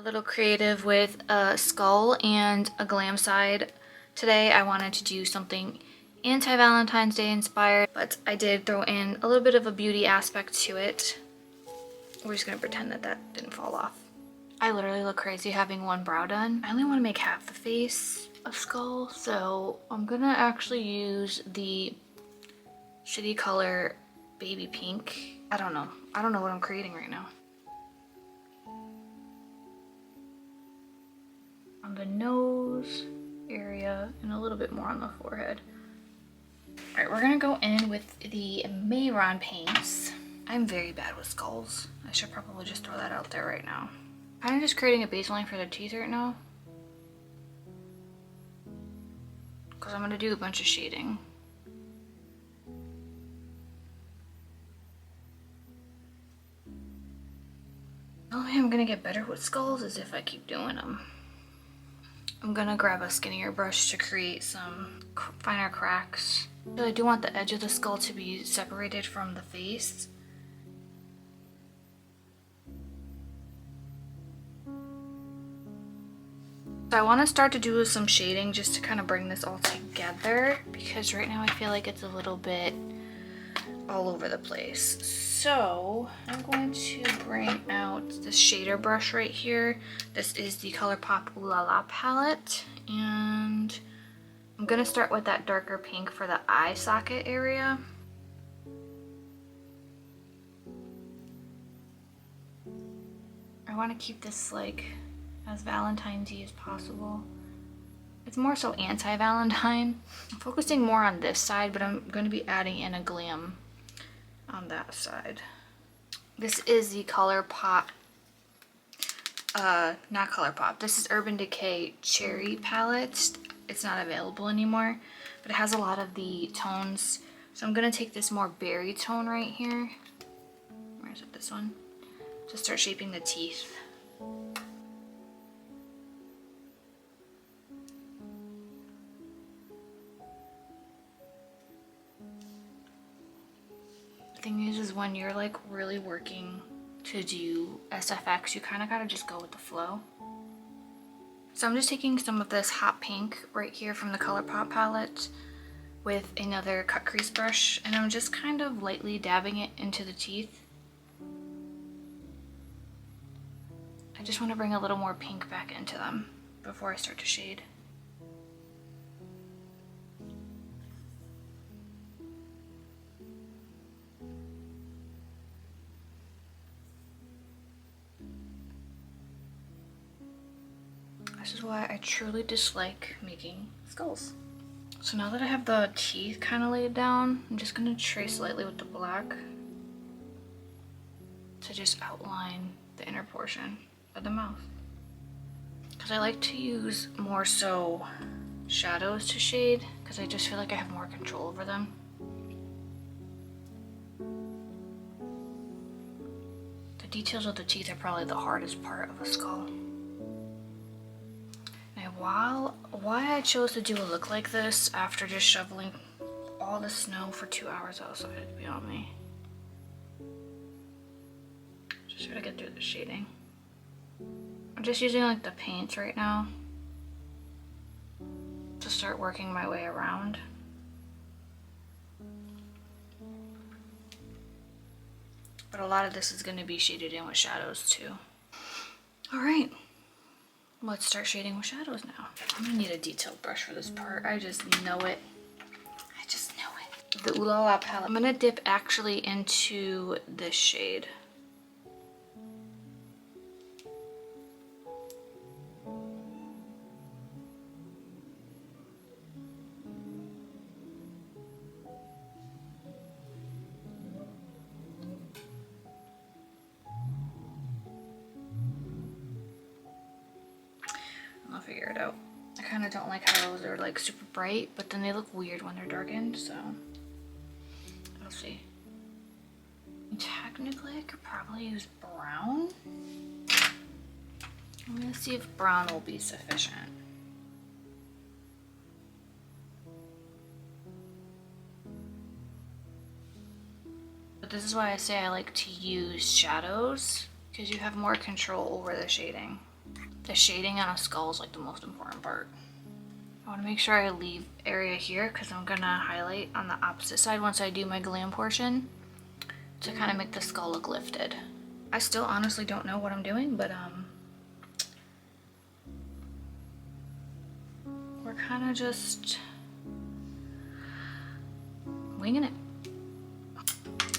little creative with a skull and a glam side. Today I wanted to do something anti-Valentine's Day inspired, but I did throw in a little bit of a beauty aspect to it. We're just gonna pretend that that didn't fall off. I literally look crazy having one brow done. I only want to make half the face a skull, so I'm gonna actually use the shitty color baby pink. I don't know what I'm creating right now. On the nose area and a little bit more on the forehead. All right, we're gonna go in with the Mehron paints. I'm very bad with skulls. I should probably just throw that out there right now. Kind of just creating a baseline for the teeth right now, because I'm gonna do a bunch of shading. The only way I'm gonna get better with skulls is if I keep doing them. I'm gonna grab a skinnier brush to create some finer cracks. So I do want the edge of the skull to be separated from the face. So I want to start to do some shading just to kind of bring this all together, because right now I feel like it's a little bit all over the place. So I'm going to bring out this shader brush right here. This is the Colourpop Ooo palette, and I'm gonna start with that darker pink for the eye socket area. I want to keep this like as Valentine's-y as possible. It's more so anti-Valentine. I'm focusing more on this side, but I'm going to be adding in a glam on that side. This is the Colourpop, not Colourpop, this is Urban Decay Cherry palette. It's not available anymore, but it has a lot of the tones. So I'm going to take this more berry tone right here. Where is it? This one? To start shaping the teeth. Thing is when you're like really working to do SFX, you kind of gotta just go with the flow. So I'm just taking some of this hot pink right here from the Colourpop palette with another cut crease brush, and I'm just kind of lightly dabbing it into the teeth. I just want to bring a little more pink back into them before I start to shade. This is why I truly dislike making skulls. So now that I have the teeth kind of laid down, I'm just going to trace lightly with the black to just outline the inner portion of the mouth. Because I like to use more so shadows to shade, because I just feel like I have more control over them. The details of the teeth are probably the hardest part of a skull. Why I chose to do a look like this after just shoveling all the snow for 2 hours outside is beyond me. Just gotta get through the shading. I'm just using like the paints right now to start working my way around. But a lot of this is going to be shaded in with shadows too. Alright. Let's start shading with shadows now. I'm gonna need a detailed brush for this part. I just know it. I just know it. The Ooh La La palette. I'm gonna dip actually into this shade. I'll figure it out. I kind of don't like how those are like super bright, but then they look weird when they're darkened, so I'll see. Technically, I could probably use brown. I'm gonna see if brown will be sufficient. But this is why I say I like to use shadows, because you have more control over the shading. The shading on a skull is like the most important part. I want to make sure I leave area here because I'm gonna highlight on the opposite side once I do my glam portion to kind of make the skull look lifted. I still honestly don't know what I'm doing, but we're kind of just winging it.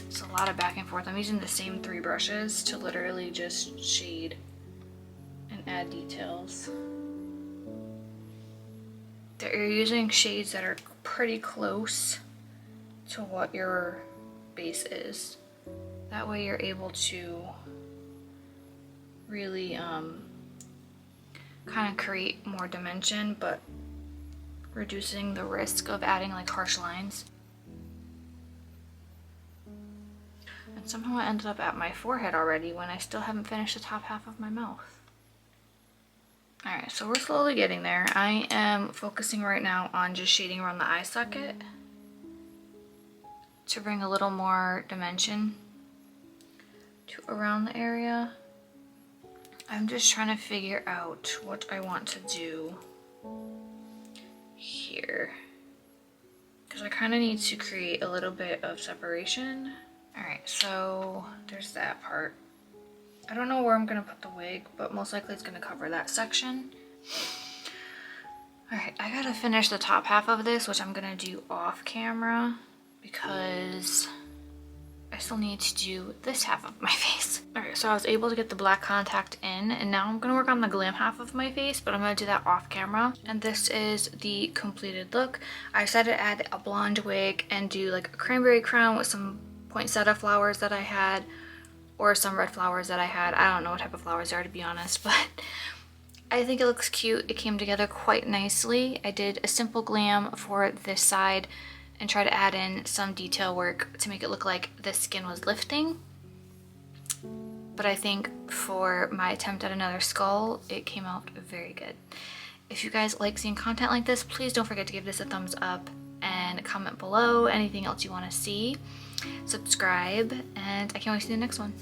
It's a lot of back and forth. I'm using the same 3 brushes to literally just shade and add details. You're using shades that are pretty close to what your base is. That way you're able to really kind of create more dimension, but reducing the risk of adding like harsh lines. And somehow I ended up at my forehead already when I still haven't finished the top half of my mouth. Alright, so we're slowly getting there. I am focusing right now on just shading around the eye socket to bring a little more dimension to around the area. I'm just trying to figure out what I want to do here, because I kind of need to create a little bit of separation. Alright, so there's that part. I don't know where I'm going to put the wig, but most likely it's going to cover that section. Alright, I gotta finish the top half of this, which I'm going to do off camera because I still need to do this half of my face. Alright, so I was able to get the black contact in, and now I'm going to work on the glam half of my face, but I'm going to do that off camera. And this is the completed look. I decided to add a blonde wig and do like a cranberry crown with some poinsettia flowers that I had, or some red flowers that I had. I don't know what type of flowers they are, to be honest, but I think it looks cute. It came together quite nicely. I did a simple glam for this side and try to add in some detail work to make it look like the skin was lifting. But I think for my attempt at another skull, it came out very good. If you guys like seeing content like this, please don't forget to give this a thumbs up and comment below anything else you want to see. Subscribe, and I can't wait to see the next one.